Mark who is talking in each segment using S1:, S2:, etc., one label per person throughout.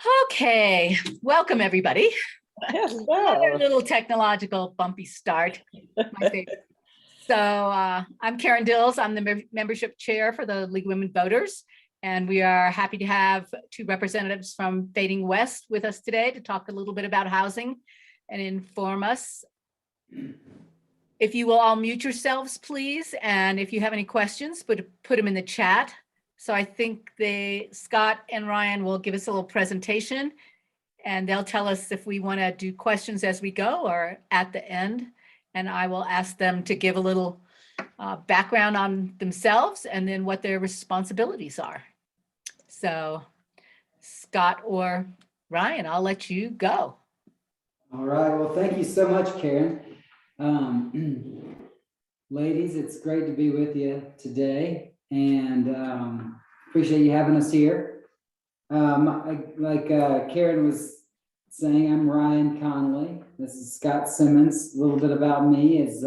S1: Okay, welcome everybody. Another
S2: Hello.
S1: little technological bumpy start. My favorite. So I'm Karen Dills. I'm the membership chair for the League of Women Voters, and we are happy to have two representatives from Fading West with us today to talk a little bit about housing and inform us. If you will all mute yourselves, please, and if you have any questions, put them in the chat. So I think Scott and Ryan will give us a little presentation and they'll tell us if we want to do questions as we go or at the end. And I will ask them to give a little background on themselves and then what their responsibilities are. So Scott or Ryan, I'll let you go.
S3: All right, well, thank you so much, Karen. Ladies, it's great to be with you today and appreciate you having us here. Like Karen was saying, I'm Ryan Conley. This is Scott Simmons. A little bit about me is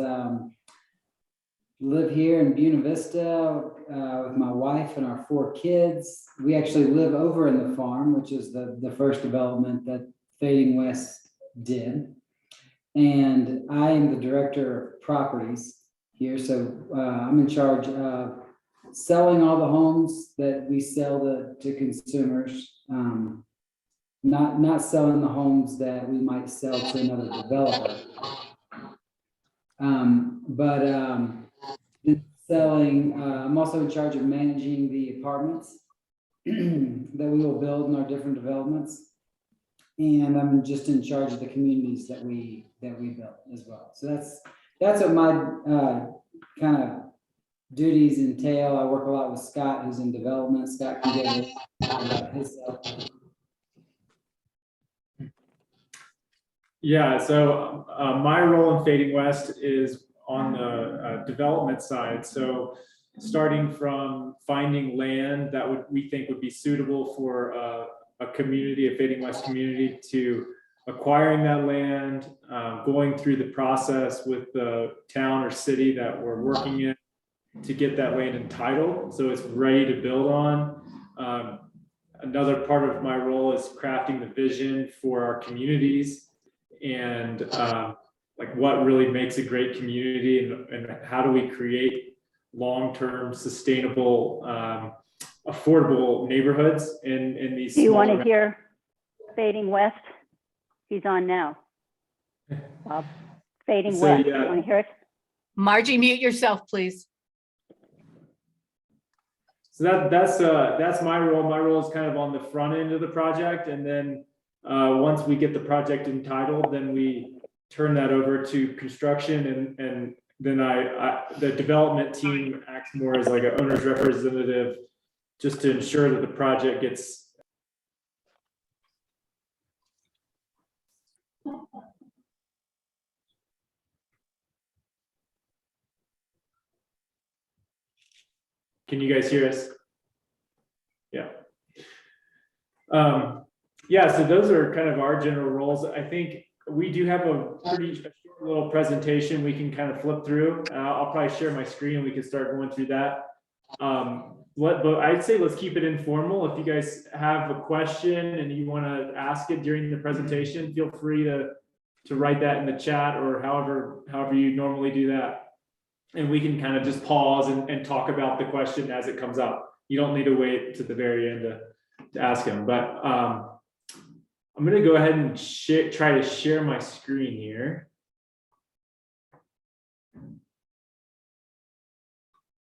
S3: live here in Buena Vista with my wife and our 4 kids. We actually live over in the farm, which is the first development that Fading West did. And I am the director of properties here. So I'm in charge of selling all the homes that we sell to consumers, not selling the homes that we might sell to another developer. Selling, I'm also in charge of managing the apartments that we will build in our different developments. And I'm just in charge of the communities that we built as well. So that's what my kind of duties entail. I work a lot with Scott, who's in development. Scott can give about himself.
S4: Yeah, so my role in Fading West is on the development side. So starting from finding land that we think would be suitable for a community, a Fading West community, to acquiring that land, going through the process with the town or city that we're working in to get that land entitled so it's ready to build on. Another part of my role is crafting the vision for our communities and like what really makes a great community and how do we create long-term sustainable affordable neighborhoods in these.
S2: Do you want to hear Fading West? He's on now. Bob, Fading West.
S4: Yeah.
S2: You want to hear it?
S1: Margie, mute yourself, please.
S4: So that's my role. My role is kind of on the front end of the project, and then once we get the project entitled, then we turn that over to construction, and then the development team acts more as like an owner's representative, just to ensure that the project gets. Can you guys hear us? Yeah. Yeah, so those are kind of our general roles. I think we do have a short little presentation we can kind of flip through. I'll probably share my screen and we can start going through that. But I'd say let's keep it informal. If you guys have a question and you want to ask it during the presentation, feel free to write that in the chat or however you normally do that. And we can kind of just pause and talk about the question as it comes up. You don't need to wait to the very end to ask them. But I'm going to go ahead and try to share my screen here.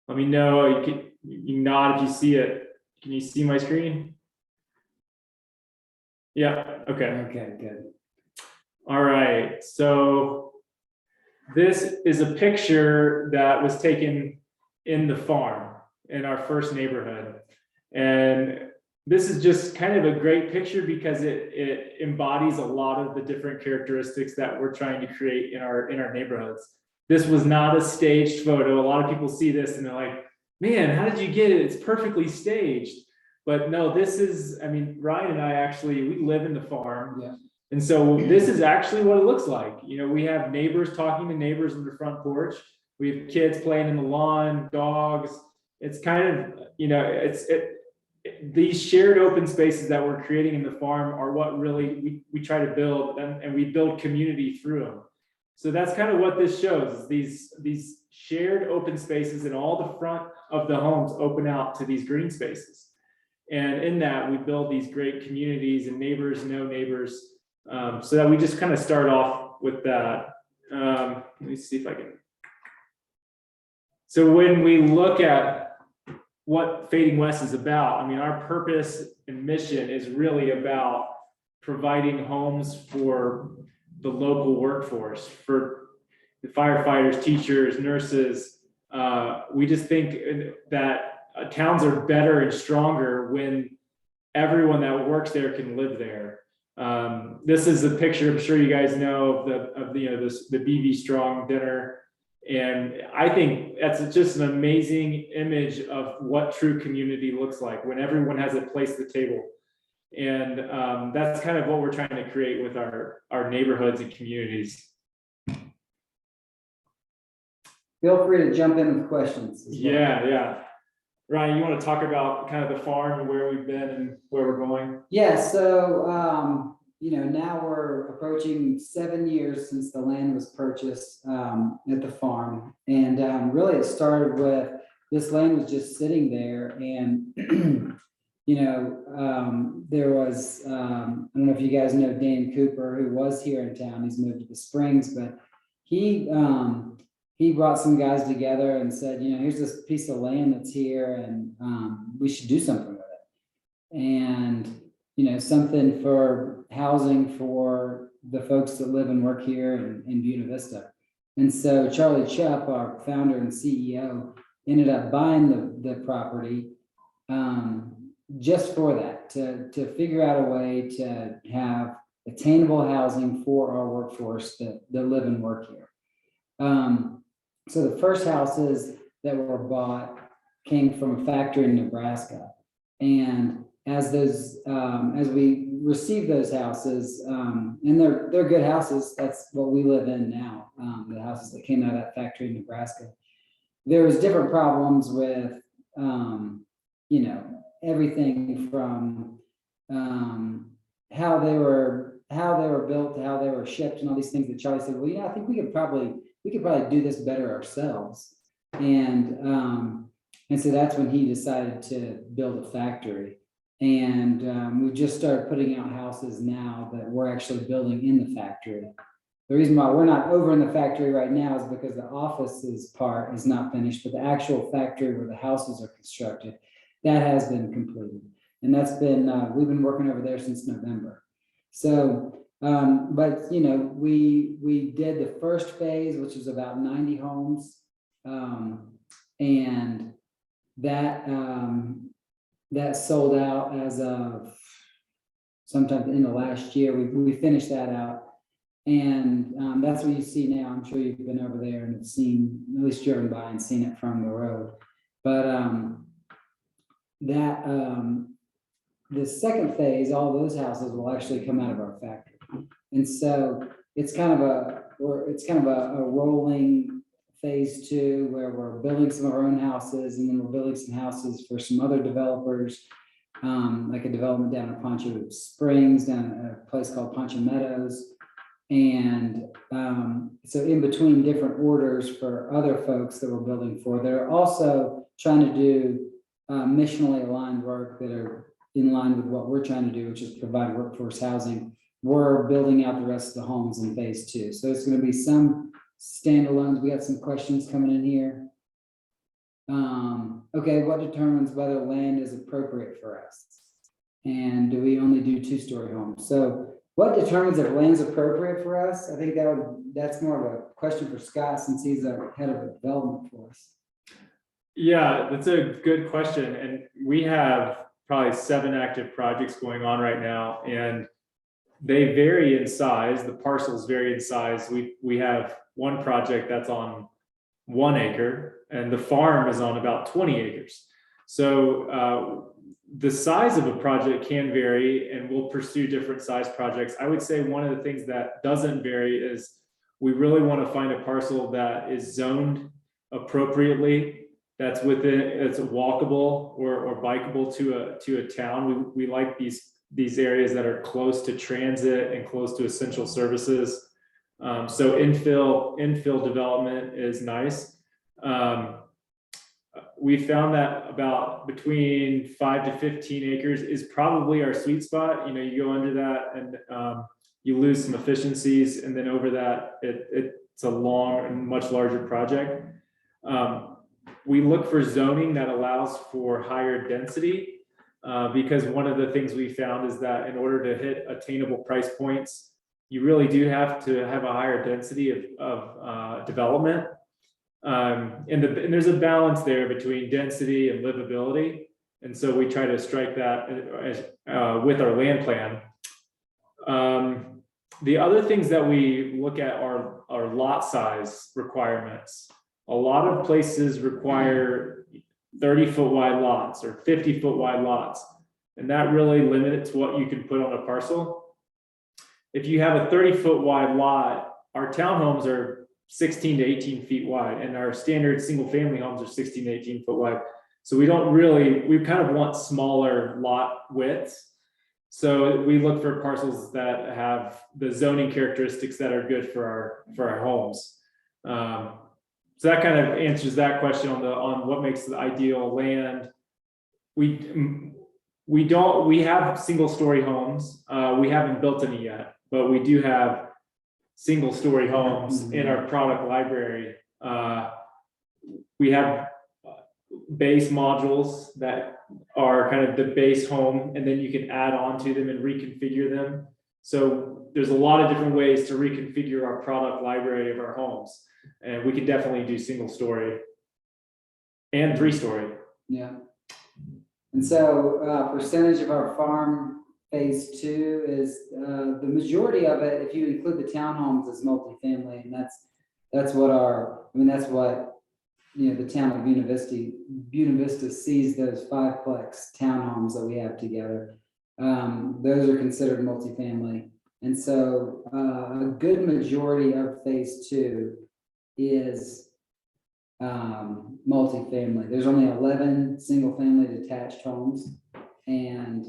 S4: Let me know. You can nod if you see it. Can you see my screen? Yeah. Okay.
S3: Okay, good.
S4: All right. So this is a picture that was taken in the farm in our first neighborhood. And this is just kind of a great picture because it embodies a lot of the different characteristics that we're trying to create in our neighborhoods. This was not a staged photo. A lot of people see this and they're like, man, how did you get it? It's perfectly staged. But no, this is, I mean, Ryan and I we live in the farm.
S3: Yeah.
S4: And so this is actually what it looks like. You know, we have neighbors talking to neighbors on the front porch. We have kids playing in the lawn, dogs. It's kind of, you know, these shared open spaces that we're creating in the farm are what really we try to build, and we build community through them. So that's kind of what this shows, is these shared open spaces, and all the front of the homes open out to these green spaces. And in that, we build these great communities, and neighbors know neighbors, so that we just kind of start off with that. Let me see if I can. So when we look at what Fading West is about, I mean, our purpose and mission is really about providing homes for the local workforce, for the firefighters, teachers, nurses. We just think that towns are better and stronger when everyone that works there can live there. This is a picture, I'm sure you guys know, of the BV Strong dinner. And I think that's just an amazing image of what true community looks like, when everyone has a place at the table. And that's kind of what we're trying to create with our neighborhoods and communities.
S3: Feel free to jump in with questions. as well.
S4: Yeah. Ryan, you want to talk about kind of the farm and where we've been and where we're going?
S3: Yeah, so, now we're approaching 7 years since the land was purchased at the farm. And really it started with, this land was just sitting there, and, there was, I don't know if you guys know Dan Cooper, who was here in town. He's moved to the Springs, but he brought some guys together and said, here's this piece of land that's here, and we should do something with it. And, something for housing for the folks that live and work here in Buena Vista. And so Charlie Chupp, our founder and CEO, ended up buying the property just for that, to figure out a way to have attainable housing for our workforce that live and work here. So the first houses that were bought came from a factory in Nebraska. And as we received those houses, and they're good houses, that's what we live in now, the houses that came out of that factory in Nebraska. There was different problems with, everything from how they were built to how they were shipped and all these things that Charlie said, well, I think we could probably do this better ourselves. And so that's when he decided to build a factory. And we just started putting out houses now that we're actually building in the factory. The reason why we're not over in the factory right now is because the offices part is not finished, but the actual factory where the houses are constructed, that has been completed. And that's been, we've been working over there since November. So, but we did the first phase, which was about 90 homes. And that sold out as of sometime in the last year. We finished that out. And that's what you see now. I'm sure you've been over there and have seen, at least driven by and seen it from the road. But the second phase, all those houses will actually come out of our factory. And so it's kind of a rolling phase 2, where we're building some of our own houses, and then we're building some houses for some other developers, like a development down in Poncho Springs, down at a place called Poncho Meadows. And so in between different orders for other folks that we're building for, they're also trying to do missionally aligned work that are in line with what we're trying to do, which is provide workforce housing. We're building out the rest of the homes in phase 2. So it's going to be some standalones. We got some questions coming in here. Okay, what determines whether land is appropriate for us? And do we only do 2-story homes? So what determines if land's appropriate for us? I think that's more of a question for Scott, since he's our head of development for us.
S4: Yeah, that's a good question. And we have probably 7 active projects going on right now, and they vary in size. The parcels vary in size. We have one project that's on 1 acre, and the farm is on about 20 acres. So the size of a project can vary, and we'll pursue different size projects. I would say one of the things that doesn't vary is we really want to find a parcel that is zoned appropriately that's within, it's walkable or bikeable to a town. We like these areas that are close to transit and close to essential services. So infill development is nice. We found that about between 5 to 15 acres is probably our sweet spot. You know, you go under that and you lose some efficiencies, and then over that, it's a long and much larger project. We look for zoning that allows for higher density, because one of the things we found is that in order to hit attainable price points, you really do have to have a higher density of development. And there's a balance there between density and livability. And so we try to strike that with our land plan. The other things that we look at are lot size requirements. A lot of places require 30-foot wide lots or 50-foot wide lots, and that really limits what you can put on a parcel. If you have a 30-foot wide lot, our townhomes are 16 to 18 feet wide, and our standard single family homes are 16 to 18 foot wide. So we kind of want smaller lot widths. So we look for parcels that have the zoning characteristics that are good for our homes. So that kind of answers that question on what makes the ideal land. We have single story homes. We haven't built any yet, but we do have single story homes in our product library. We have base modules that are kind of the base home, and then you can add on to them and reconfigure them. So there's a lot of different ways to reconfigure our product library of our homes. And we could definitely do single story and 3-story.
S3: Yeah. And so percentage of our farm phase 2 is the majority of it, if you include the townhomes, is multifamily. And that's what the town of Buena Vista sees those 5-plex townhomes that we have together. Those are considered multifamily. And so a good majority of phase 2 is multifamily. There's only 11 single family detached homes, and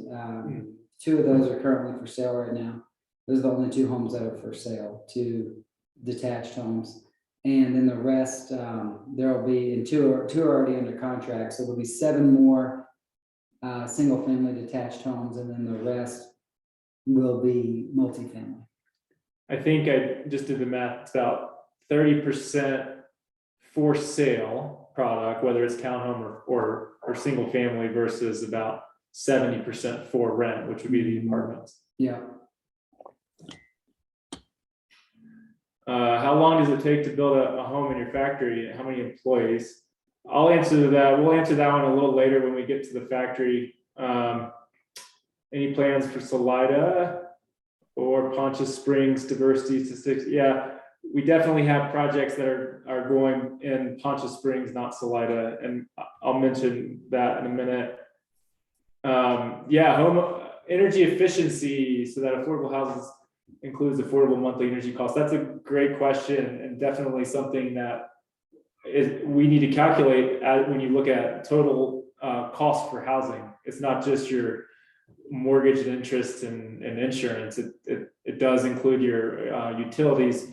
S3: 2 of those are currently for sale right now. Those are the only 2 homes that are for sale, 2 detached homes. And then the rest, there'll be, and 2 are already under contract. So there'll be 7 more single family detached homes, and then the rest will be multifamily.
S4: I think I just did the math. It's about 30% for sale product, whether it's townhome or single family, versus about 70% for rent, which would be the apartments.
S3: Yeah.
S4: How long does it take to build a home in your factory? How many employees? I'll answer that. We'll answer that one a little later when we get to the factory. Any plans for Salida or Poncha Springs diversity statistics? Yeah, we definitely have projects that are going in Poncha Springs, not Salida, and I'll mention that in a minute. Yeah, home energy efficiency, so that affordable houses includes affordable monthly energy costs. That's a great question, and definitely something that we need to calculate when you look at total cost for housing. It's not just your mortgage and interest and insurance. It does include your utilities.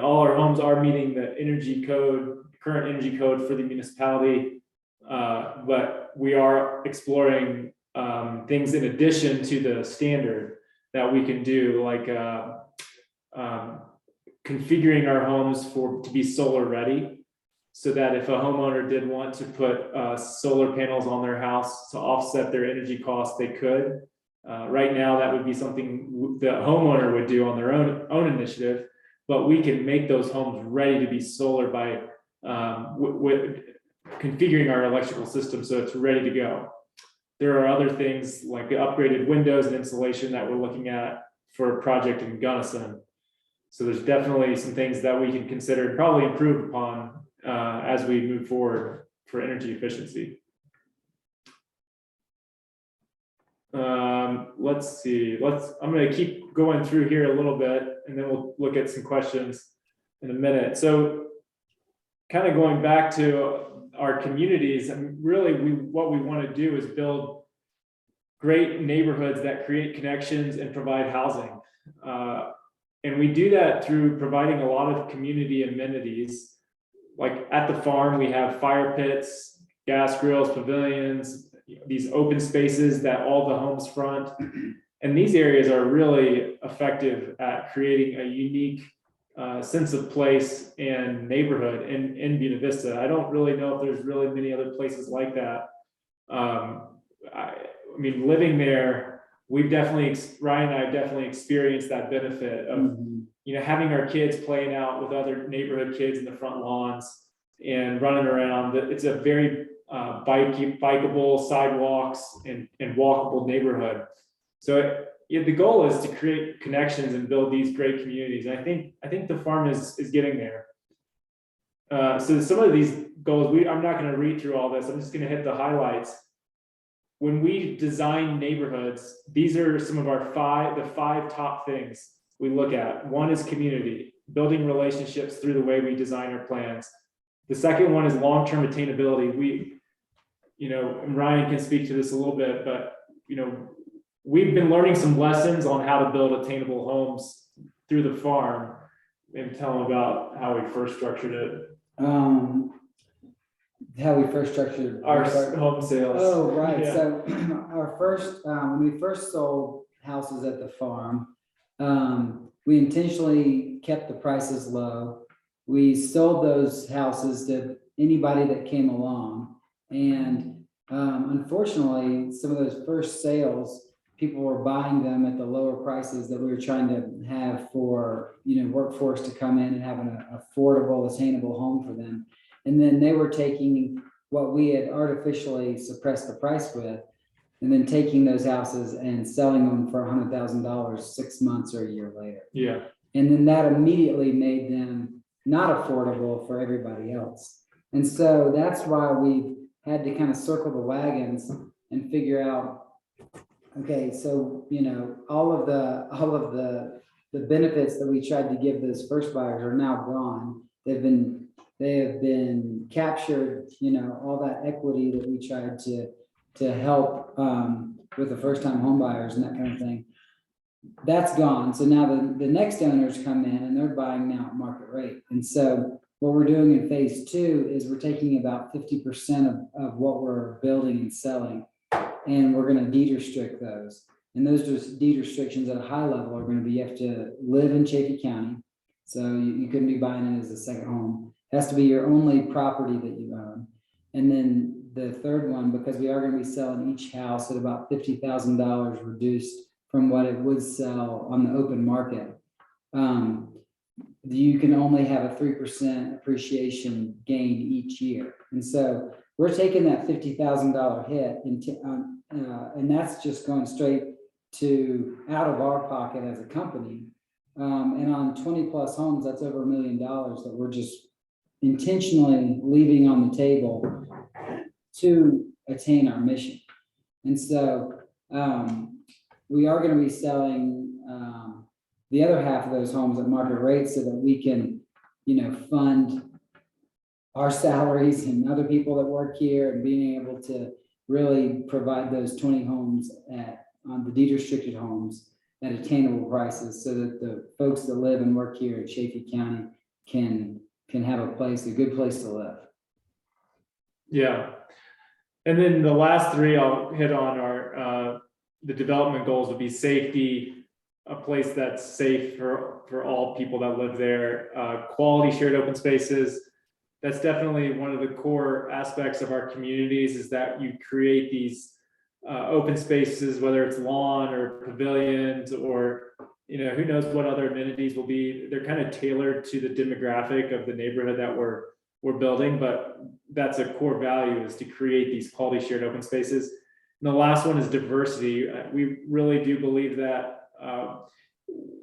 S4: All our homes are meeting the energy code, current energy code for the municipality, but we are exploring things in addition to the standard that we can do, like configuring our homes to be solar ready, so that if a homeowner did want to put solar panels on their house to offset their energy costs, they could. Right now, that would be something the homeowner would do on their own initiative, but we can make those homes ready to be solar by configuring our electrical system so it's ready to go. There are other things like the upgraded windows and insulation that we're looking at for a project in Gunnison. So there's definitely some things that we can consider and probably improve upon as we move forward for energy efficiency. Let's see. I'm going to keep going through here a little bit, and then we'll look at some questions in a minute. So kind of going back to our communities, and really what we want to do is build great neighborhoods that create connections and provide housing. And we do that through providing a lot of community amenities. Like at the farm, we have fire pits, gas grills, pavilions, these open spaces that all the homes front. And these areas are really effective at creating a unique sense of place and neighborhood in Buena Vista. I don't really know if there's really many other places like that. I mean, living there, we've definitely, Ryan and I have definitely experienced that benefit of, you know, having our kids playing out with other neighborhood kids in the front lawns and running around. It's a very bikeable sidewalks and walkable neighborhood. So the goal is to create connections and build these great communities. And I think the farm is getting there. So some of these goals, I'm not going to read through all this. I'm just going to hit the highlights. When we design neighborhoods, these are some of our five top things we look at. One is community, building relationships through the way we design our plans. The second one is long-term attainability. You know, and Ryan can speak to this a little bit, but, you know, we've been learning some lessons on how to build attainable homes through the farm. And tell them about how we first structured it.
S3: How we first structured
S4: Our home sales.
S3: Oh, right.
S4: Yeah.
S3: So our first, when we first sold houses at the farm, we intentionally kept the prices low. We sold those houses to anybody that came along. And unfortunately, some of those first sales, people were buying them at the lower prices that we were trying to have for, you know, workforce to come in and have an affordable, attainable home for them. And then they were taking what we had artificially suppressed the price with, and then taking those houses and selling them for $100,000 6 months or a year later.
S4: Yeah.
S3: And then that immediately made them not affordable for everybody else. And so that's why we had to kind of circle the wagons and figure out, okay, so, you know, all of the benefits that we tried to give those first buyers are now gone. They have been captured, you know, all that equity that we tried to help with the first time home buyers and that kind of thing. That's gone. So now the next owners come in and they're buying now at market rate. And so what we're doing in phase 2 is we're taking about 50% of what we're building and selling, and we're going to deed restrict those. And those deed restrictions at a high level are going to be, you have to live in Chaffee County. So you couldn't be buying it as a second home. It has to be your only property that you own. And then the third one, because we are going to be selling each house at about $50,000 reduced from what it would sell on the open market, you can only have a 3% appreciation gain each year. And so we're taking that $50,000 hit, and that's just going straight to out of our pocket as a company. And on 20 plus homes, that's over $1 million that we're just intentionally leaving on the table to attain our mission. And so we are going to be selling the other half of those homes at market rates so that we can, you know, fund our salaries and other people that work here, and being able to really provide those 20 homes on the deed restricted homes at attainable prices, so that the folks that live and work here in Chaffee County can have a good place to live.
S4: Yeah. And then the last three I'll hit on are the development goals would be safety, a place that's safe for all people that live there, quality shared open spaces. That's definitely one of the core aspects of our communities, is that you create these open spaces, whether it's lawn or pavilions, or, you know, who knows what other amenities will be. They're kind of tailored to the demographic of the neighborhood that we're building, but that's a core value, is to create these quality shared open spaces. And the last one is diversity. We really do believe that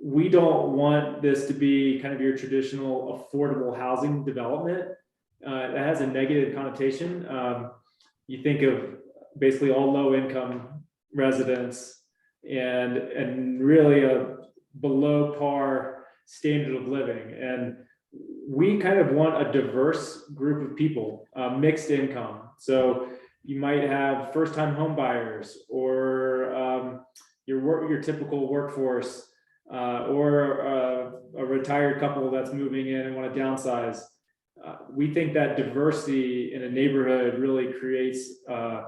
S4: we don't want this to be kind of your traditional affordable housing development. It has a negative connotation. You think of basically all low income residents and really a below par standard of living. And we kind of want a diverse group of people, mixed income. So you might have first-time home buyers, or your typical workforce, or a retired couple that's moving in and want to downsize. We think that diversity in a neighborhood really creates a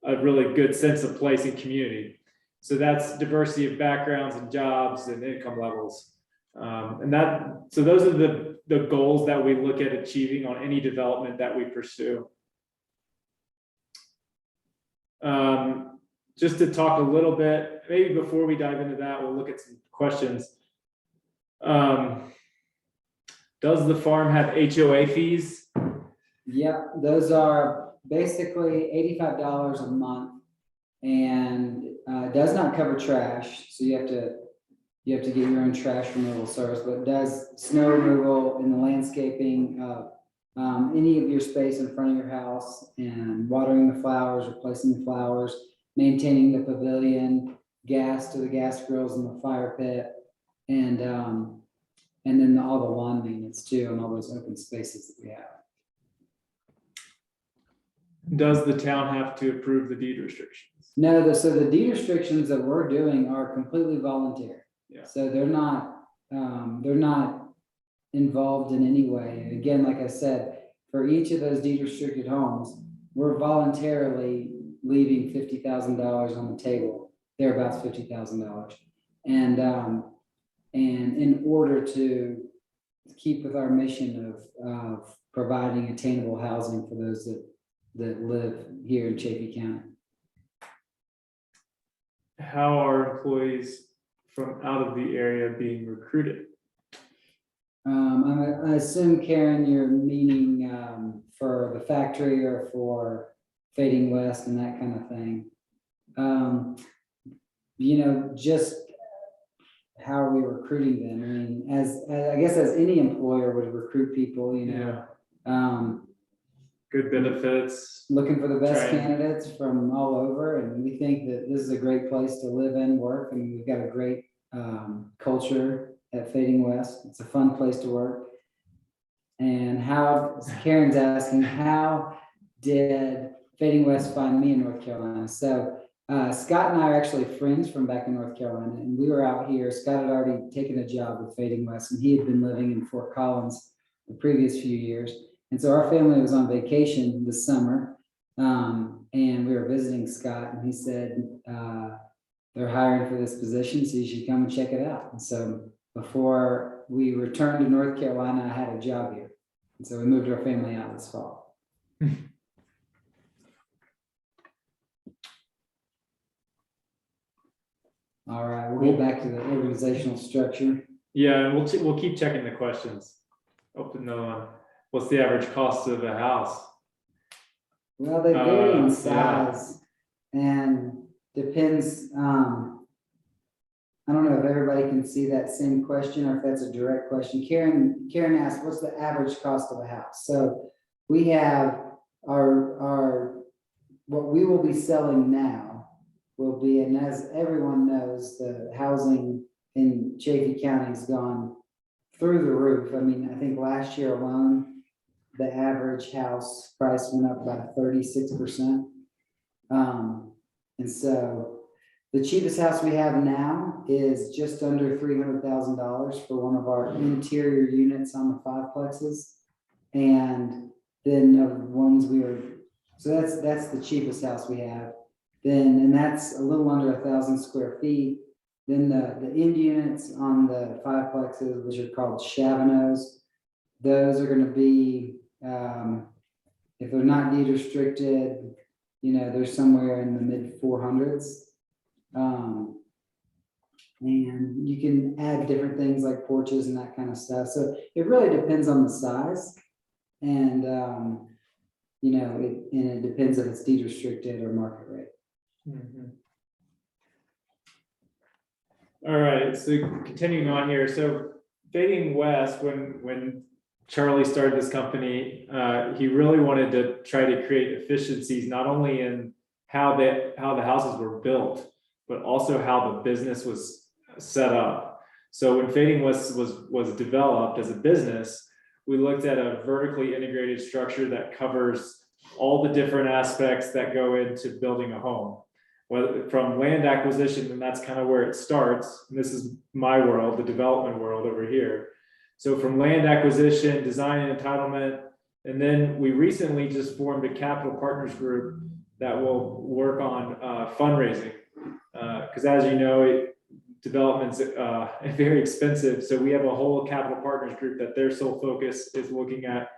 S4: really good sense of place and community. So that's diversity of backgrounds and jobs and income levels. So those are the goals that we look at achieving on any development that we pursue. Just to talk a little bit, maybe before we dive into that, we'll look at some questions. Does the farm have HOA fees?
S3: Yep, those are basically $85 a month, and it does not cover trash. So you have to get your own trash removal service, but it does snow removal and the landscaping of any of your space in front of your house, and watering the flowers, replacing the flowers, maintaining the pavilion, gas to the gas grills and the fire pit, and then all the lawn maintenance too, and all those open spaces that we have.
S4: Does the town have to approve the deed restrictions?
S3: No, so the deed restrictions that we're doing are completely voluntary.
S4: Yeah.
S3: So they're not involved in any way. And again, like I said, for each of those deed restricted homes, we're voluntarily leaving $50,000 on the table, thereabouts $50,000. And in order to keep with our mission of providing attainable housing for those that live here in Chaffey County.
S4: How are employees from out of the area being recruited?
S3: I assume, Karen, you're meaning for the factory or for Fading West and that kind of thing. Just how are we recruiting them? I mean, I guess as any employer would recruit people,
S4: Good benefits.
S3: looking for the best
S4: Train.
S3: candidates from all over, and we think that this is a great place to live and work. I mean, we've got a great culture at Fading West. It's a fun place to work. And Karen's asking, how did Fading West find me in North Carolina? So Scott and I are actually friends from back in North Carolina, and we were out here. Scott had already taken a job with Fading West, and he had been living in Fort Collins the previous few years. And so our family was on vacation this summer, and we were visiting Scott, and he said, they're hiring for this position, so you should come and check it out. And so before we returned to North Carolina, I had a job here. And so we moved our family out this fall. All right, we'll get back to the organizational structure.
S4: Yeah, and we'll keep checking the questions. Open no one. What's the average cost of a house?
S3: Well, they vary in
S4: Yeah.
S3: size and depends, I don't know if everybody can see that same question or if that's a direct question. Karen asked, what's the average cost of a house? So we have what we will be selling now will be, and as everyone knows, the housing in Chaffey County has gone through the roof. I mean, I think last year alone, the average house price went up about 36%. And so the cheapest house we have now is just under $300,000 for one of our interior units on the 5-plexes. And then of the ones so that's the cheapest house we have. And that's a little under 1,000 square feet. Then the end units on the 5-plexes, which are called Chavanos, those are going to be, if they're not deed restricted, they're somewhere in the mid 400s. And you can add different things like porches and that kind of stuff. So it really depends on the size, and it depends if it's deed restricted or market rate.
S4: Mhm. All right, so continuing on here, so Fading West, when Charlie started this company, he really wanted to try to create efficiencies, not only in how the houses were built, but also how the business was set up. So when Fading West was developed as a business, we looked at a vertically integrated structure that covers all the different aspects that go into building a home. Whether from land acquisition, and that's kind of where it starts. And this is my world, the development world over here. So from land acquisition, design and entitlement, and then we recently just formed a capital partners group that will work on fundraising. Because as you know, development's very expensive. So we have a whole capital partners group that their sole focus is looking at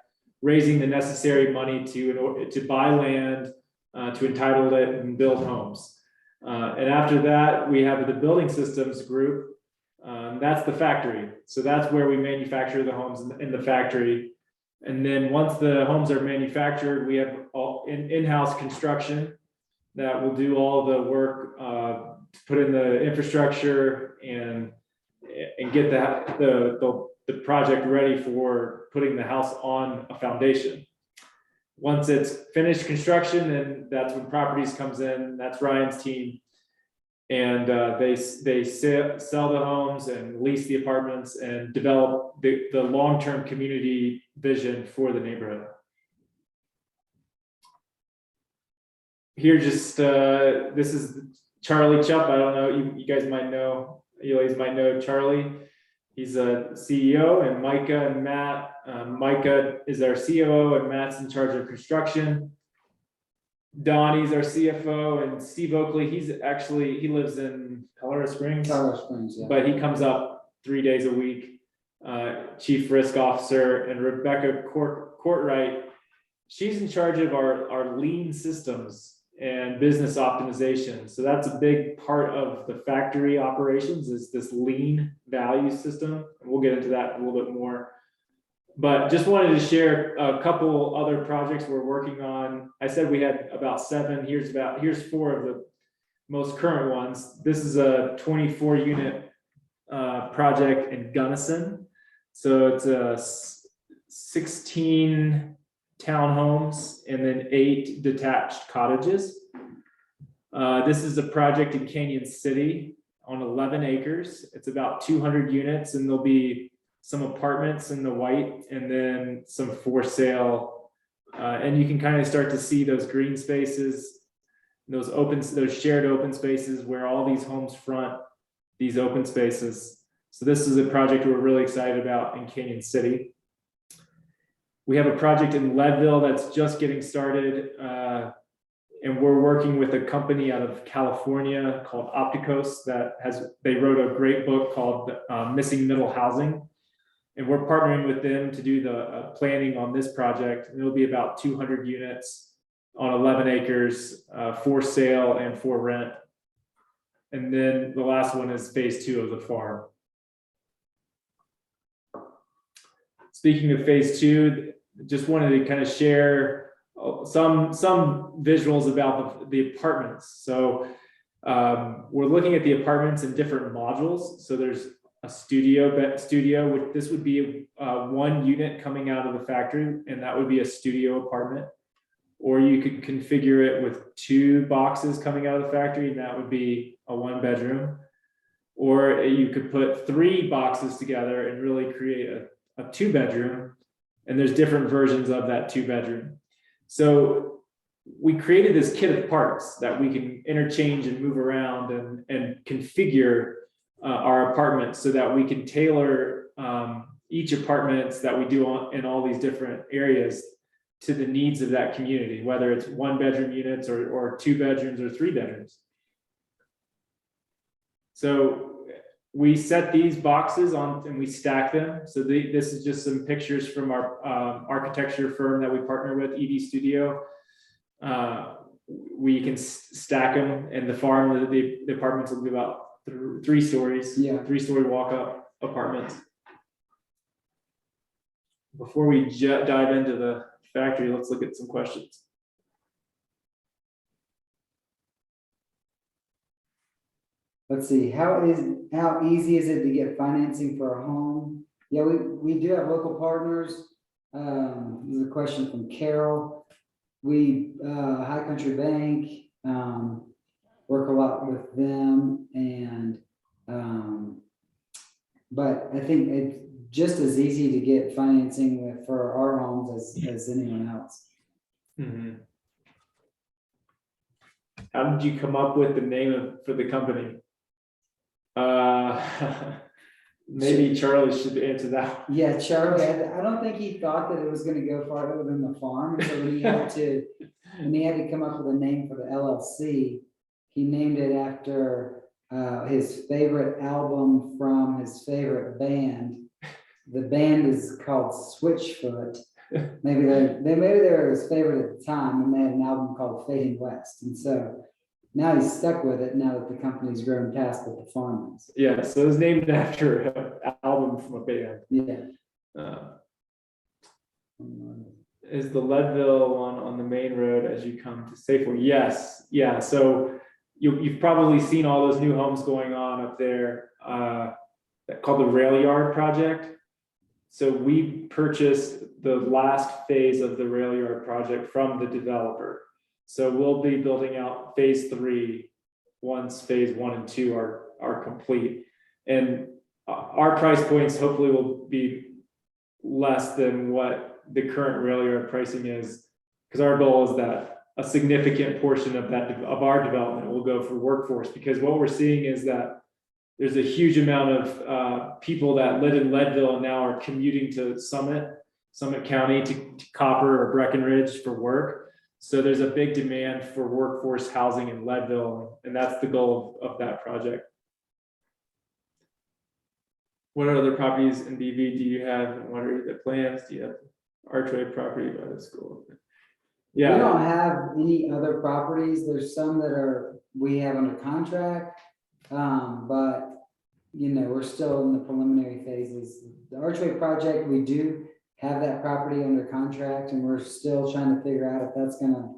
S4: raising the necessary money to buy land, to entitle it and build homes. And after that, we have the building systems group. That's the factory. So that's where we manufacture the homes in the factory. And then once the homes are manufactured, we have all in-house construction that will do all the work to put in the infrastructure and get the project ready for putting the house on a foundation. Once it's finished construction, then that's when properties comes in. That's Ryan's team, and they sell the homes and lease the apartments and develop the long-term community vision for the neighborhood. Here, just this is Charlie Chupp. I don't know, you guys might know, you ladies might know Charlie. He's a CEO, and Micah and Matt. Micah is our COO, and Matt's in charge of construction. Donnie's our CFO, and Steve Oakley, he lives in Colorado Springs.
S3: Colorado Springs, yeah.
S4: But he comes up 3 days a week. Chief Risk Officer, and Rebecca Courtwright, she's in charge of our lean systems and business optimization. So that's a big part of the factory operations, is this lean value system. And we'll get into that a little bit more. But just wanted to share a couple other projects we're working on. I said we had about 7. Here's 4 of the most current ones. This is a 24 unit project in Gunnison. So it's a 16 townhomes and then 8 detached cottages. This is a project in Canyon City on 11 acres. It's about 200 units, and there'll be some apartments in the white and then some for sale. And you can kind of start to see those green spaces, those shared open spaces where all these homes front these open spaces. So this is a project we're really excited about in Canyon City. We have a project in Leadville that's just getting started, and we're working with a company out of California called Opticos they wrote a great book called Missing Middle Housing, and we're partnering with them to do the planning on this project. And it'll be about 200 units on 11 acres for sale and for rent. And then the last one is phase 2 of the farm. Speaking of phase 2, just wanted to kind of share some visuals about the apartments. So we're looking at the apartments in different modules. So there's a studio, which this would be 1 unit coming out of the factory, and that would be a studio apartment. Or you could configure it with 2 boxes coming out of the factory, and that would be a 1 bedroom. Or you could put 3 boxes together and really create a 2 bedroom. And there's different versions of that 2 bedroom. So we created this kit of parts that we can interchange and move around and configure our apartments so that we can tailor each apartments that we do in all these different areas to the needs of that community, whether it's 1 bedroom units or 2 bedrooms or 3 bedrooms. So we set these boxes on and we stack them. So this is just some pictures from our architecture firm that we partner with, ED Studio. We can stack them, and the farm, the apartments will be about 3 stories, 3-story walk-up apartments. Before we dive into the factory, let's look at some questions.
S3: Let's see, how easy is it to get financing for a home? Yeah, we do have local partners. This is a question from Carol. We, High Country Bank, work a lot with them, and but I think just as easy to get financing for our homes as anyone else.
S4: Mhm. How did you come up with the name for the company? Maybe Charlie should answer that.
S3: Yeah, Charlie, I don't think he thought that it was gonna go farther than the farm, and so when he had to come up with a name for the LLC, he named it after his favorite album from his favorite band. The band is called Switchfoot. Maybe they were his favorite at the time, and they had an album called Fading West, and so now he's stuck with it now that the company's grown past what the farm is.
S4: Yeah, so it was named after an album from a band.
S3: Yeah.
S4: Uh, Is the Leadville one on the main road as you come to Safeway? Yes, yeah, so you've probably seen all those new homes going on up there, called the Rail Yard project. So we purchased the last phase of the Rail Yard project from the developer. So we'll be building out phase 3 once phase 1 and 2 are complete. And our price points hopefully will be less than what the current rail yard pricing is, because our goal is that a significant portion of our development will go for workforce, because what we're seeing is that there's a huge amount of people that live in Leadville and now are commuting to Summit County to Copper or Breckenridge for work. So there's a big demand for workforce housing in Leadville, and that's the goal of that project. What other properties in BV do you have, and what are the plans? Do you have Archway property by the school?
S3: We
S4: Yeah,
S3: don't have any other properties. There's some that we have under contract. But we're still in the preliminary phases. The Archway project, we do have that property under contract, and we're still trying to figure out if that's gonna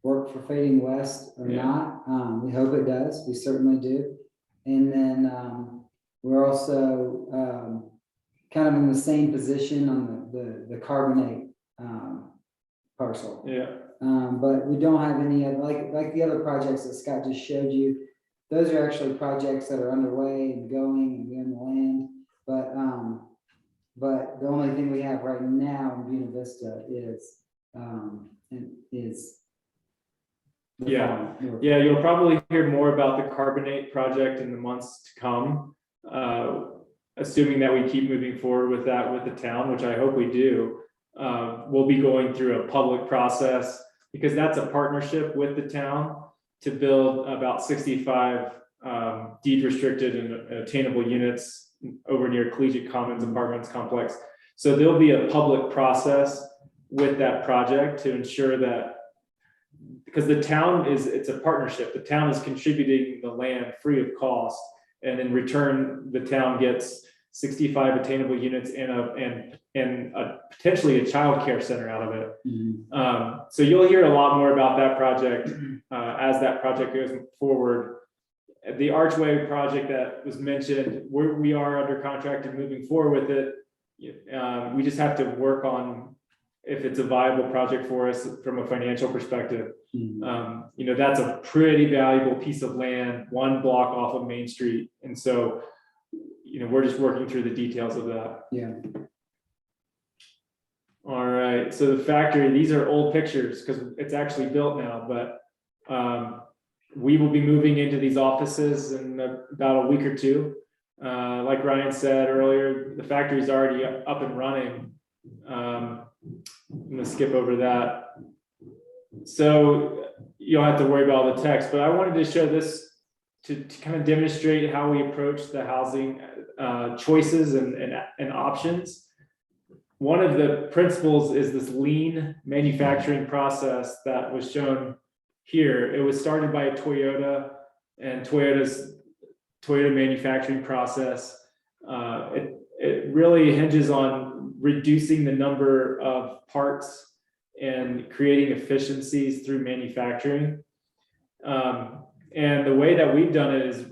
S3: work for Fading West or
S4: Yeah.
S3: not. We hope it does. We certainly do. And then, we're also, kind of in the same position on the Carbonate, parcel.
S4: yeah,
S3: But we don't have any, like the other projects that Scott just showed you. Those are actually projects that are underway and going, and we own the land, but the only thing we have right now in Buena Vista is the
S4: Yeah.
S3: farm.
S4: yeah. You'll probably hear more about the Carbonate project in the months to come. Assuming that we keep moving forward with that with the town, which I hope we do. We'll be going through a public process, because that's a partnership with the town to build about 65 deed restricted and attainable units over near Collegiate Commons Apartments Complex. So there'll be a public process with that project to ensure that, because the town it's a partnership, the town is contributing the land free of cost, and in return, the town gets 65 attainable units and potentially a childcare center out of it.
S3: Mhm.
S4: So you'll hear a lot more about that project as that project goes forward. The Archway project that was mentioned, we are under contract and moving forward with it. We just have to work on if it's a viable project for us from a financial perspective.
S3: Mhm.
S4: That's a pretty valuable piece of land, 1 block off of Main Street. And so, we're just working through the details of that.
S3: Yeah.
S4: All right, so the factory, these are old pictures because it's actually built now, but we will be moving into these offices in about a week or two. Like Ryan said earlier, the factory is already up and running. I'm gonna skip over that. So you don't have to worry about all the text, but I wanted to show this to kind of demonstrate how we approach the housing choices and options. One of the principles is this lean manufacturing process that was shown here. It was started by Toyota and Toyota manufacturing process. It really hinges on reducing the number of parts and creating efficiencies through manufacturing. And the way that we've done it is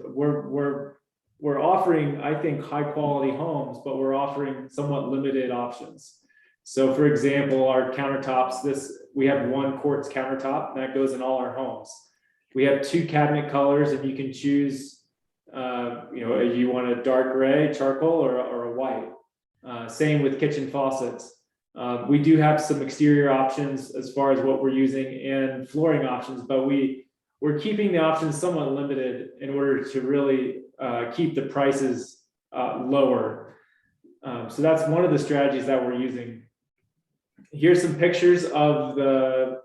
S4: we're offering, I think, high quality homes, but we're offering somewhat limited options. So for example, our countertops, we have 1 quartz countertop that goes in all our homes. We have 2 cabinet colors, and you can choose, you want a dark gray charcoal or a white. Same with kitchen faucets. We do have some exterior options as far as what we're using and flooring options, but we're keeping the options somewhat limited in order to really keep the prices lower. So that's one of the strategies that we're using. Here's some pictures of the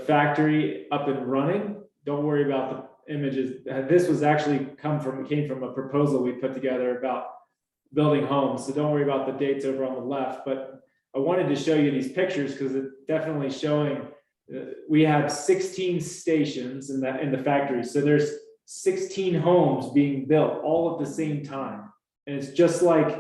S4: factory up and running. Don't worry about the images. This was actually came from a proposal we put together about building homes. So don't worry about the dates over on the left, but I wanted to show you these pictures because it's definitely showing we have 16 stations in the factory. So there's 16 homes being built all at the same time. And it's just like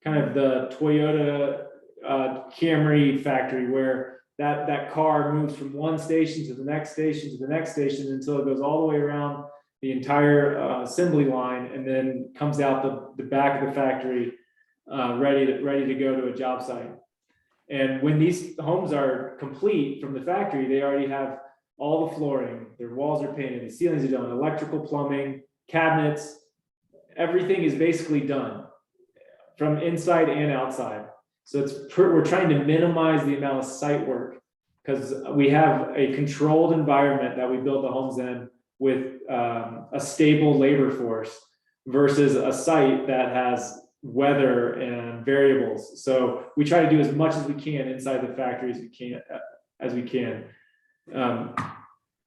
S4: kind of the Toyota Camry factory where that car moves from one station to the next station to the next station until it goes all the way around the entire assembly line and then comes out the back of the factory ready to go to a job site. And when these homes are complete from the factory, they already have all the flooring, their walls are painted, the ceilings are done, electrical, plumbing, cabinets, everything is basically done from inside and outside. So we're trying to minimize the amount of site work because we have a controlled environment that we build the homes in with a stable labor force versus a site that has weather and variables. So we try to do as much as we can inside the factory as we can.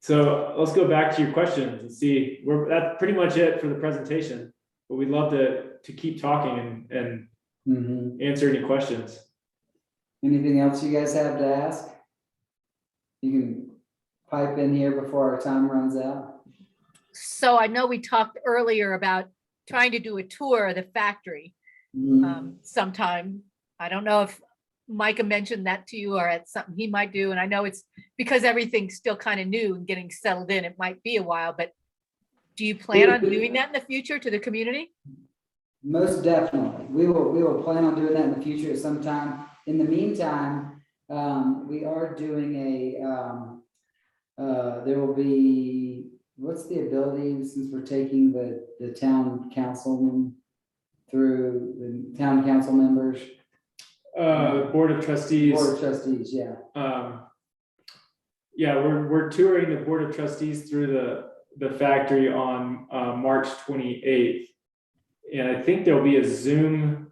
S4: So let's go back to your questions and see. That's pretty much it for the presentation. But we'd love to keep talking and answer any questions.
S3: Anything else you guys have to ask? You can pipe in here before our time runs out.
S1: So I know we talked earlier about trying to do a tour of the factory sometime. I don't know if Micah mentioned that to you or it's something he might do. And I know it's because everything's still kind of new and getting settled in. It might be a while, but do you plan on doing that in the future to the community?
S3: Most definitely. We will plan on doing that in the future at some time. In the meantime, we are doing there will be, what's the ability, since we're taking the town councilman through the town council members?
S4: Board of trustees.
S3: Board of trustees, yeah.
S4: Yeah, we're touring the board of trustees through the factory on March 28th. And I think there'll be a Zoom,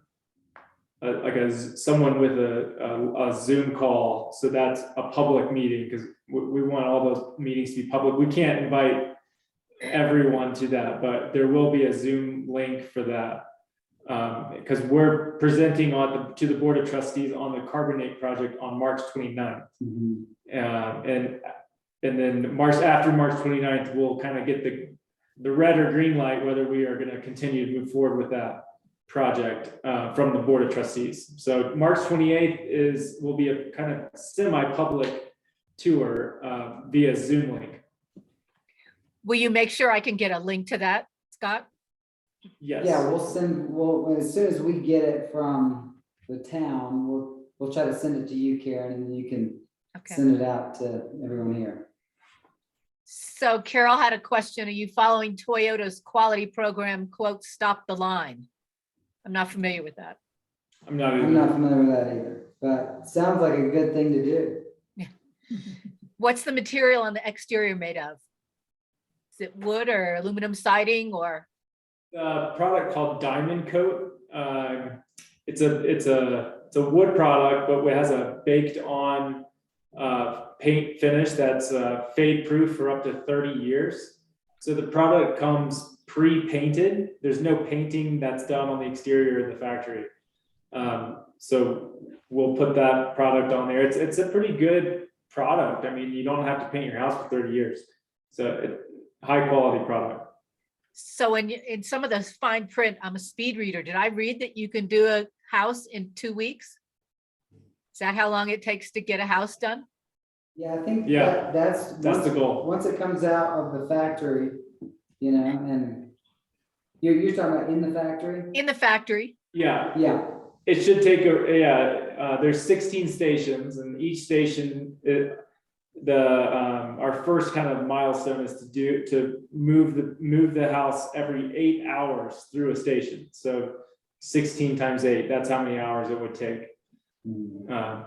S4: someone with a Zoom call. So that's a public meeting because we want all those meetings to be public. We can't invite everyone to that, but there will be a Zoom link for that. Because we're presenting to the board of trustees on the Carbonate project on March 29th. And then after March 29th, we'll kind of get the red or green light whether we are going to continue to move forward with that project from the board of trustees. So March 28th will be a kind of semi-public tour via Zoom link.
S1: Will you make sure I can get a link to that, Scott?
S4: Yes.
S3: Yeah, we'll as soon as we get it from the town, we'll try to send it to you, Karen, and then you can send it out to everyone here.
S1: So Carol had a question. Are you following Toyota's quality program, quote, stop the line? I'm not familiar with that.
S3: I'm not familiar with that either, but sounds like a good thing to do.
S1: What's the material on the exterior made of? Is it wood or aluminum siding or?
S4: A product called Diamond Coat. It's a wood product, but it has a baked on paint finish that's fade proof for up to 30 years. So the product comes pre-painted. There's no painting that's done on the exterior of the factory. So we'll put that product on there. It's a pretty good product. I mean, you don't have to paint your house for 30 years. So high quality product.
S1: So in some of the fine print, I'm a speed reader. Did I read that you can do a house in 2 weeks? Is that how long it takes to get a house done?
S3: Yeah, I think
S4: that's the goal.
S3: Once it comes out of the factory, and you're talking about in the factory?
S1: In the factory.
S4: Yeah.
S3: Yeah.
S4: It should take there's 16 stations, and each station, our first kind of milestone is to move the house every 8 hours through a station. So 16 times 8, that's how many hours it would take.
S3: Mhm.
S4: Um,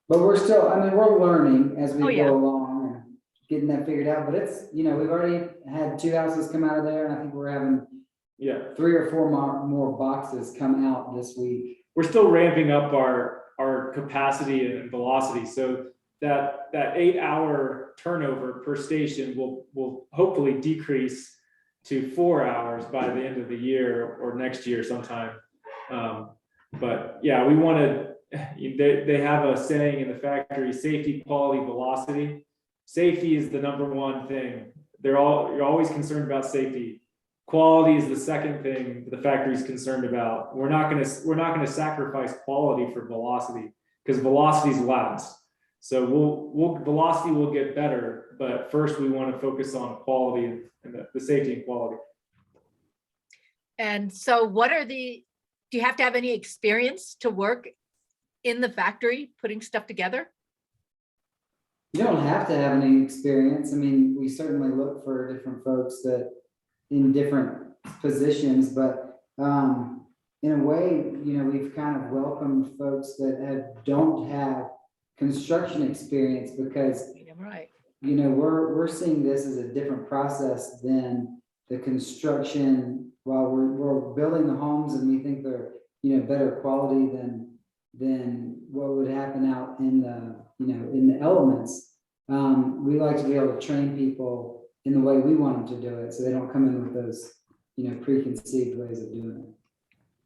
S3: But we're still, I mean, we're learning as
S1: Oh,
S3: we
S1: yeah.
S3: go along and getting that figured out, but it's, you know, we've already had 2 houses come out of there, and I think we're having
S4: yeah,
S3: 3 or 4 more boxes come out this week.
S4: we're still ramping up our capacity and velocity. So that 8-hour turnover per station will hopefully decrease to 4 hours by the end of the year or next year sometime. But yeah, we want to, they have a saying in the factory: safety, quality, velocity. Safety is the #1 thing. You're always concerned about safety. Quality is the second thing the factory is concerned about. We're not gonna sacrifice quality for velocity, because velocity's last. So velocity will get better, but first we want to focus on quality and the safety and quality.
S1: And so do you have to have any experience to work in the factory, putting stuff together?
S3: You don't have to have any experience. I mean, we certainly look for different folks that in different positions, but in a way, you know, we've kind of welcomed folks that don't have construction experience, because,
S1: Yeah, right.
S3: you know, we're seeing this as a different process than the construction. While we're building the homes and we think they're, you know, better quality than what would happen out in the, you know, in the elements. We like to be able to train people in the way we want them to do it, so they don't come in with those, you know, preconceived ways of doing it.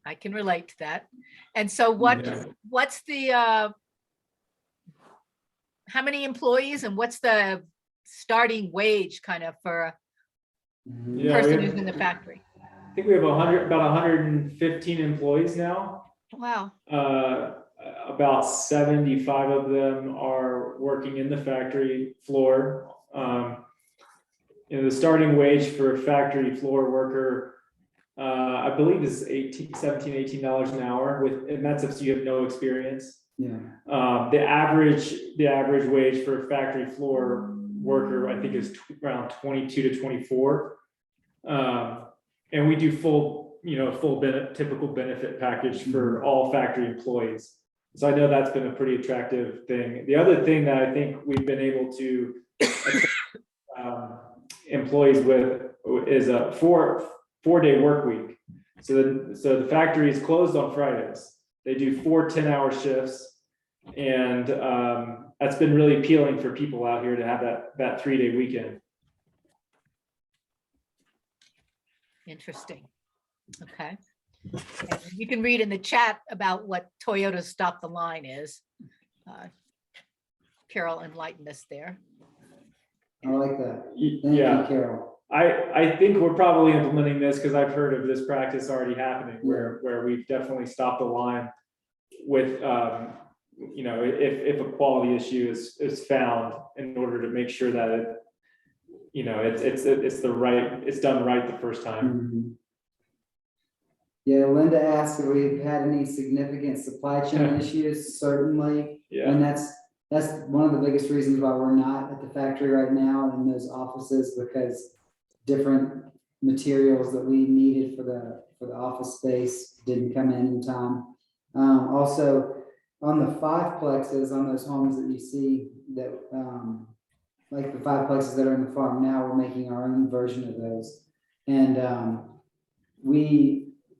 S1: I can relate to that. And so
S4: Yeah.
S1: what's the, how many employees and what's the starting wage kind of for a
S3: Mhm.
S4: Yeah, we
S1: person
S4: have-
S1: who's in the factory?
S4: I think we have about 115 employees now.
S1: Wow.
S4: About 75 of them are working in the factory floor. You know, the starting wage for a factory floor worker, I believe is $18 an hour, and that's if you have no experience.
S3: Yeah.
S4: The average wage for a factory floor worker, I think, is around 22 to 24. And we do typical benefit package for all factory employees. So I know that's been a pretty attractive thing. The other thing that I think we've been able to employees with is a four-day work week. So the factory is closed on Fridays. They do 4 10-hour shifts, and that's been really appealing for people out here to have that 3-day weekend.
S1: Interesting. Okay. And you can read in the chat about what Toyota's Stop the Line is. Carol enlightened us there.
S3: I like that. Thank
S4: Yeah.
S3: you, Carol.
S4: I think we're probably implementing this because I've heard of this practice already happening where we've definitely stopped the line with, you know, if a quality issue is found, in order to make sure that it, you know, it's done right the first time.
S3: Mhm. Yeah, Linda asked if we've had any significant supply chain issues. Certainly.
S4: Yeah.
S3: And that's one of the biggest reasons why we're not at the factory right now in those offices, because different materials that we needed for the office space didn't come in time. Also, on the 5-plexes, on those homes that you see that, like the 5-plexes that are in the farm now, we're making our own version of those. And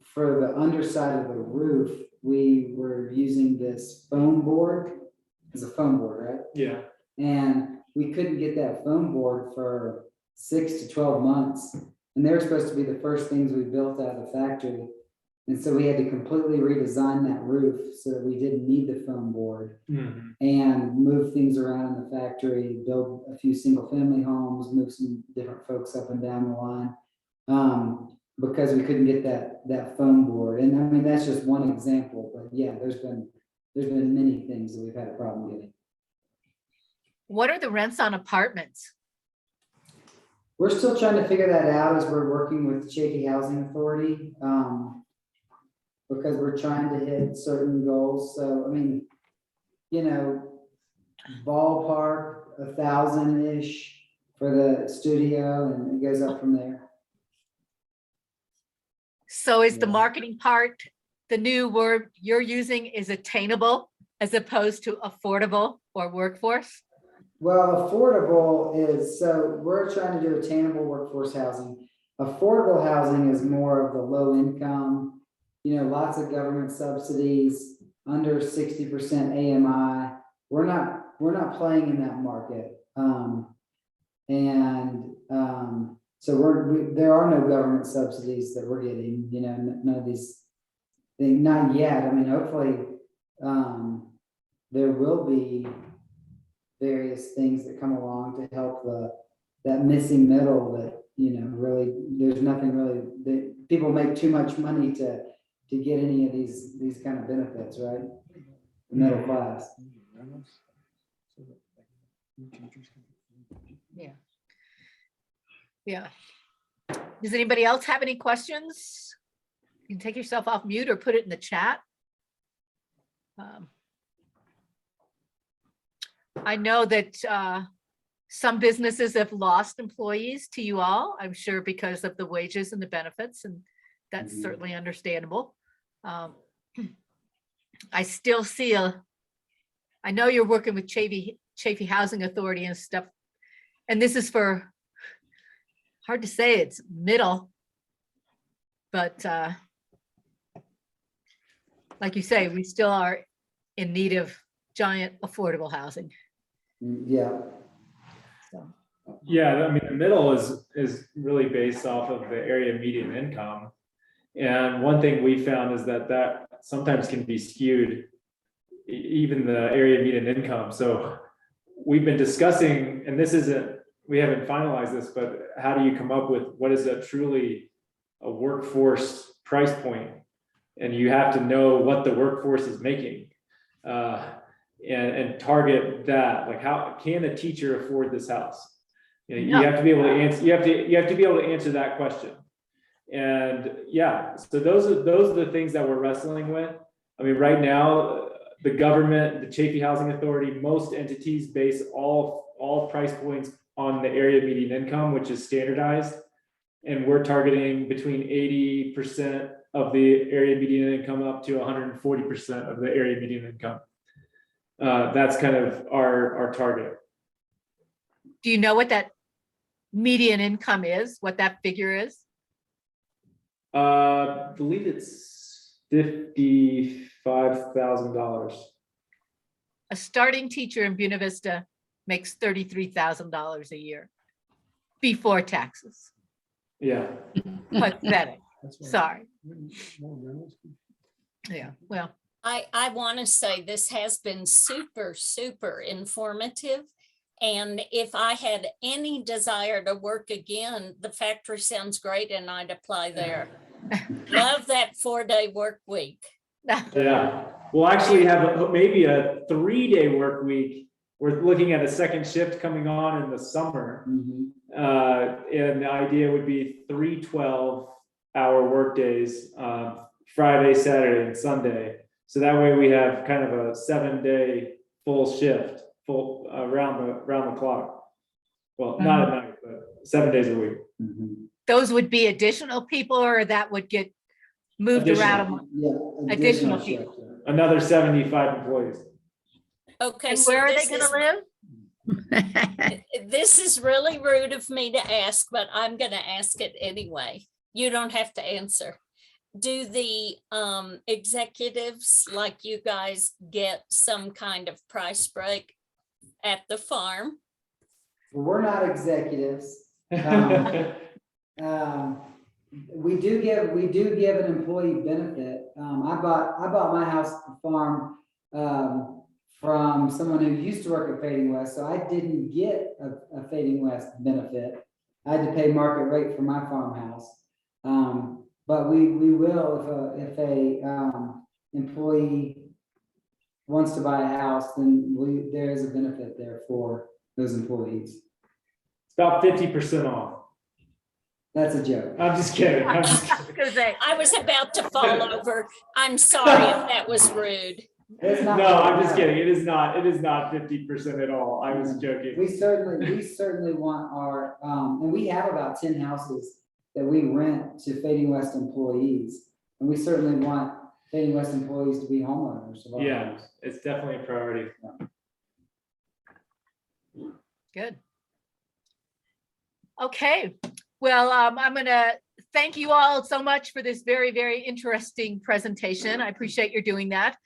S3: for the underside of the roof, we were using this foam board. It's a foam board, right?
S4: Yeah.
S3: And we couldn't get that foam board for 6 to 12 months. And they were supposed to be the first things we built out of the factory. And so we had to completely redesign that roof so that we didn't need the foam board,
S4: Mhm.
S3: and move things around in the factory, build a few single family homes, move some different folks up and down the line. Because we couldn't get that foam board. And I mean, that's just one example, but yeah, there's been many things that we've had a problem getting.
S1: What are the rents on apartments?
S3: We're still trying to figure that out as we're working with the Chaffey Housing Authority, because we're trying to hit certain goals. So, I mean, you know, ballpark 1,000-ish for the studio, and it goes up from there.
S1: So is the
S3: Yeah.
S1: marketing part, the new word you're using is attainable as opposed to affordable or workforce?
S3: Well, affordable is, so we're trying to do attainable workforce housing. Affordable housing is more of the low income, lots of government subsidies, under 60% AMI. We're not playing in that market. So there are no government subsidies that we're getting, none of these things, not yet. I mean, hopefully, there will be various things that come along to help that missing middle that, really, there's nothing really, that people make too much money to get any of these kind of benefits, right? The middle class.
S1: Yeah. Yeah. Does anybody else have any questions? You can take yourself off mute or put it in the chat. I know that some businesses have lost employees to you all, I'm sure because of the wages and the benefits, and that's
S3: Mhm.
S1: certainly understandable. I still see I know you're working with Chafee Housing Authority and stuff, and this is for, hard to say, it's middle, but like you say, we still are in need of giant affordable housing.
S3: Yeah.
S1: So,
S4: Yeah, I mean, the middle is really based off of the area median income. And one thing we found is that sometimes can be skewed, even the area median income. So we've been discussing, and we haven't finalized this, but how do you come up with what is truly a workforce price point? And you have to know what the workforce is making. And target that, like, how can a teacher afford this house? You have to be able to answer, you have to be able to answer that question. And yeah, so those are the things that we're wrestling with. I mean, right now, the government, the Chafee Housing Authority, most entities base all price points on the area median income, which is standardized. And we're targeting between 80% of the area median income up to 140% of the area median income. That's kind of our target.
S1: do you know what that median income is, what that figure is?
S4: I believe it's $55,000.
S1: A starting teacher in Buena Vista makes $33,000 a year before taxes.
S4: Yeah.
S1: Pathetic. Sorry. Yeah, well,
S5: I want to say this has been super, super informative. And if I had any desire to work again, the factory sounds great and I'd apply there. Love that 4-day work week.
S4: Yeah. We'll actually have maybe a 3-day work week. We're looking at a second shift coming on in the summer.
S3: Mhm.
S4: And the idea would be 3 12-hour work days, Friday, Saturday, and Sunday. So that way we have kind of a 7-day full shift, around the clock. Well, not at night, but 7 days a week.
S3: Mhm.
S1: those would be additional people, or that would get moved around?
S3: Yeah.
S1: Additional
S3: shift,
S1: people.
S3: yeah.
S4: Another 75 employees.
S5: Okay.
S1: And
S5: so
S1: where are they
S5: this
S1: gonna
S5: is-
S1: live?
S5: This is really rude of me to ask, but I'm going to ask it anyway. You don't have to answer. Do the executives like you guys get some kind of price break at the farm?
S3: Well, we're not executives. We do give an employee benefit. I bought my house at the farm from someone who used to work at Fading West, so I didn't get a Fading West benefit. I had to pay market rate for my farmhouse. But we will, if a employee wants to buy a house, then there is a benefit there for those employees.
S4: It's about 50% off.
S3: That's a joke.
S4: I'm just kidding.
S1: I was gonna say,
S5: I was about to fall over. I'm sorry if that was rude.
S3: It's
S4: No,
S3: not-
S4: I'm just kidding. It is not 50% at all. I was joking.
S3: We certainly want our, and we have about 10 houses that we rent to Fading West employees. And we certainly want Fading West employees to be homeowners of our
S4: Yeah,
S3: homes.
S4: it's definitely a priority.
S1: Good. Okay, well, I'm gonna thank you all so much for this very, very interesting presentation. I appreciate your doing that.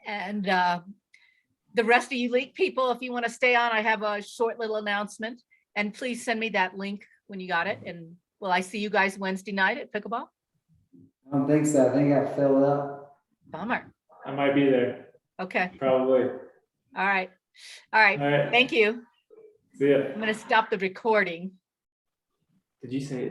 S1: And the rest of you league people, if you want to stay on, I have a short little announcement. And please send me that link when you got it. And will I see you guys Wednesday night at pickleball?
S3: I don't think so. I think I filled up.
S1: Bummer.
S4: I might be there,
S1: Okay,
S4: probably.
S1: all right. All right,
S4: All right.
S1: thank you.
S4: See ya.
S1: I'm gonna stop the recording.
S4: Did you say